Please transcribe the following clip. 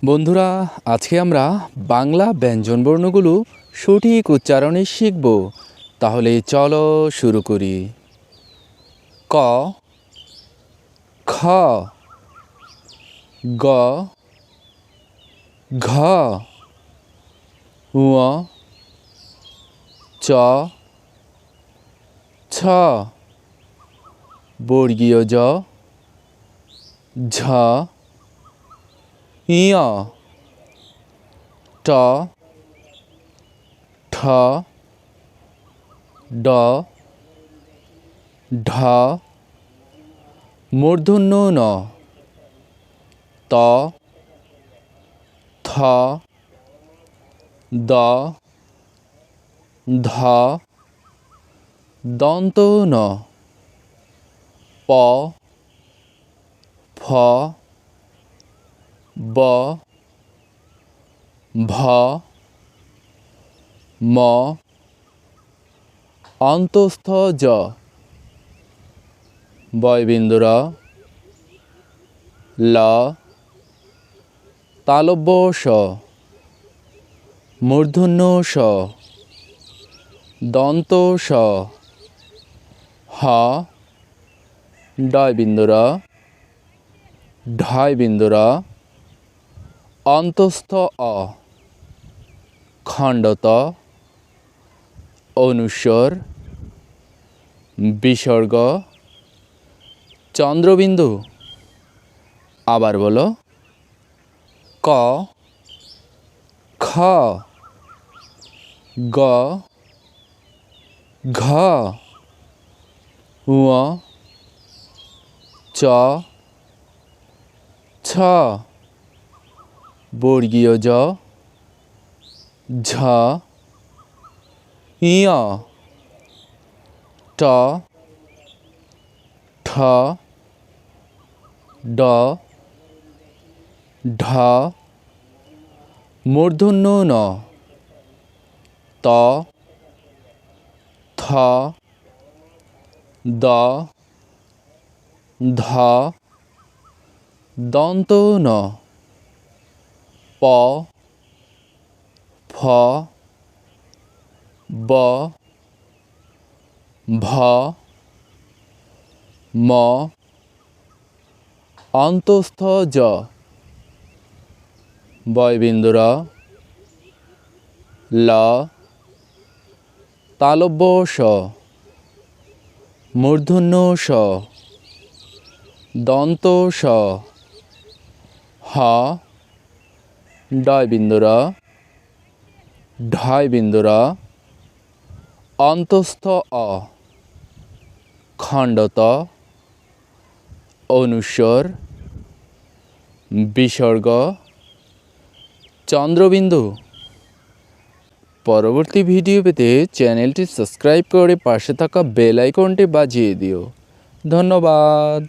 বন্ধুরা, আজকে আমরা বাংলা ব্যঞ্জনবর্ণগুলো সঠিক উচ্চারণে শিখব। তাহলে চলো শুরু করি। ক, খ, গ, ঘ, ঙ, চ, ছ, বর্গীয় জ, ঝ, ঞ, ট, ঠ, ড, ঢ, মূর্ধন্য ণ, ত, থ, দ, ধ, দন্ত ন, প, ফ, ব, ভ, ম, অন্তস্থ জ, বয়বিন্দু র, ল, তালব্য শ, মূর্ধন্য ষ, দন্ত স, হ, ডয়বিন্দু র, ঢয়বিন্দু র, অন্তস্থ অ, খণ্ডত, অনুস্বর, বিসর্গ, চন্দ্রবিন্দু। আবার বলো। ক, খ, গ, ঘ, ঙ, চ, ছ, বর্গীয় জ, ঝ, ঞ, ট, ঠ, ড, ঢ, মূর্ধন্য ণ, ত, থ, দ, ধ, দন্ত ন, প, ফ, ব, ভ, ম, অন্তস্থ জ, বয়বিন্দু র, ল, তালব্য শ, মূর্ধন্য ষ, দন্ত স, হ, ডয়বিন্দু র, ঢয়বিন্দু র, অন্তস্থ অ, খণ্ডত, অনুস্বর, বিসর্গ, চন্দ্রবিন্দু। পরবর্তী ভিডিও পেতে চ্যানেলটি সাবস্ক্রাইব করে পাশে থাকা বেল আইকনটি বাজিয়ে দিও। ধন্যবাদ।